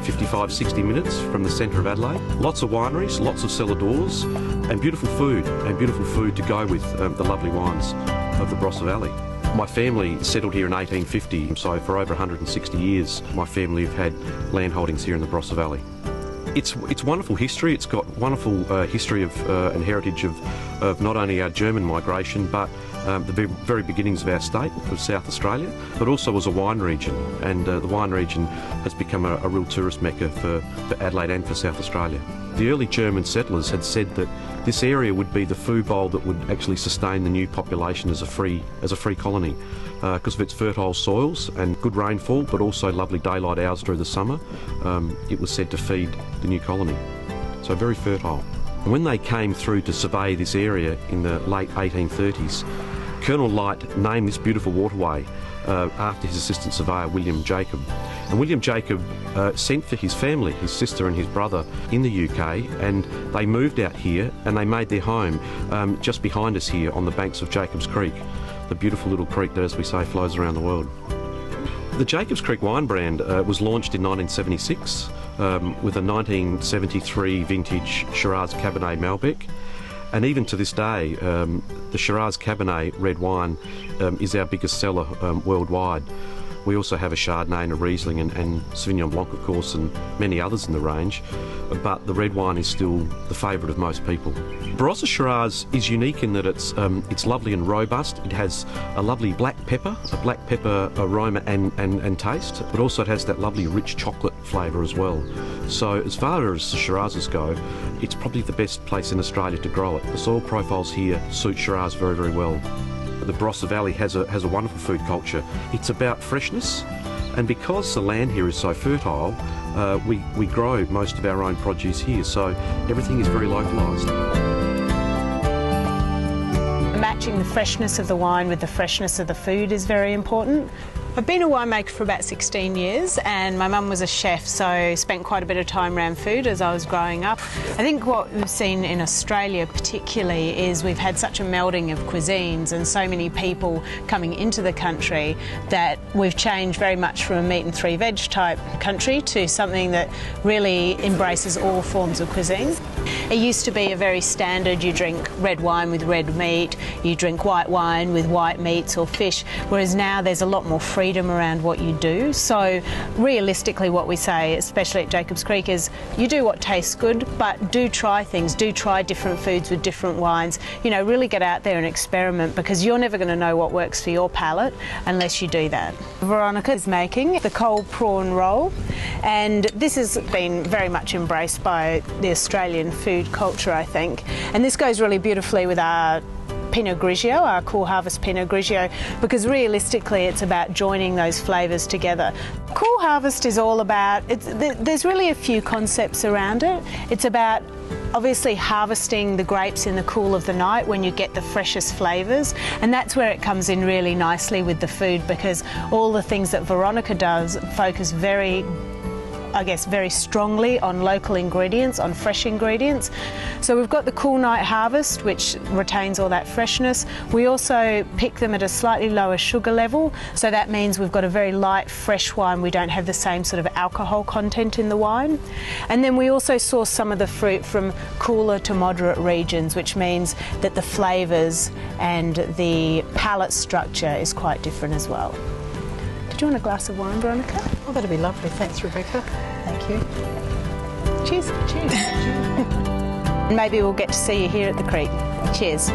55, 60 minutes from the centre of Adelaide. Lots of wineries, lots of cellar doors, and beautiful food to go with the lovely wines of the Barossa Valley. My family settled here in 1850, so for over 160 years my family have had land holdings here in the Barossa Valley. It's wonderful history. It's got wonderful history of and heritage of not only our German migration, but the very beginnings of our state, of South Australia, but also as a wine region. And the wine region has become a real tourist mecca for Adelaide and for South Australia. The early German settlers had said that this area would be the food bowl that would actually sustain the new population as a free colony, because of its fertile soils and good rainfall, but also lovely daylight hours through the summer. It was said to feed the new colony, so very fertile. When they came through to survey this area in the late 1830s, Colonel Light named this beautiful waterway after his assistant surveyor, William Jacob. And William Jacob sent for his family, his sister and his brother, in the UK, and they moved out here and they made their home just behind us here on the banks of Jacobs Creek, the beautiful little creek that, as we say, flows around the world. The Jacobs Creek wine brand was launched in 1976 with a 1973 vintage Shiraz Cabernet Malbec. And even to this day, the Shiraz Cabernet red wine is our biggest seller worldwide. We also have a Chardonnay and a Riesling and Sauvignon Blanc, of course, and many others in the range, but the red wine is still the favourite of most people. Barossa Shiraz is unique in that it's lovely and robust. It has a lovely black pepper aroma and taste, but also it has that lovely rich chocolate flavour as well. So as far as the Shirazes go, it's probably the best place in Australia to grow it. The soil profiles here suit Shiraz very, very well. The Barossa Valley has a wonderful food culture. It's about freshness, and because the land here is so fertile, we grow most of our own produce here, so everything is very localised. Matching the freshness of the wine with the freshness of the food is very important. I've been a winemaker for about 16 years, and my mum was a chef, so spent quite a bit of time around food as I was growing up. I think what we've seen in Australia particularly is we've had such a melding of cuisines and so many people coming into the country that we've changed very much from a meat and three veg type country to something that really embraces all forms of cuisine. It used to be a very standard, you drink red wine with red meat, you drink white wine with white meats or fish, whereas now there's a lot more freedom around what you do. So realistically what we say, especially at Jacobs Creek, is you do what tastes good, but do try things, do try different foods with different wines. You know, really get out there and experiment, because you're never going to know what works for your palate unless you do that. Veronica is making the cold prawn roll, and this has been very much embraced by the Australian food culture, I think. And this goes really beautifully with our Pinot Grigio, our Cool Harvest Pinot Grigio, because realistically it's about joining those flavours together. Cool Harvest is all about, there's really a few concepts around it. It's about obviously harvesting the grapes in the cool of the night when you get the freshest flavours, and that's where it comes in really nicely with the food, because all the things that Veronica does focus very strongly on local ingredients, on fresh ingredients. So we've got the Cool Night Harvest, which retains all that freshness. We also pick them at a slightly lower sugar level, so that means we've got a very light, fresh wine. We don't have the same sort of alcohol content in the wine. And then we also source some of the fruit from cooler to moderate regions, which means that the flavours and the palate structure is quite different as well. Do you want a glass of wine, Veronica? Oh, that'd be lovely. Thanks, Rebecca. Thank you. Cheers. Cheers. Maybe we'll get to see you here at the creek. Cheers.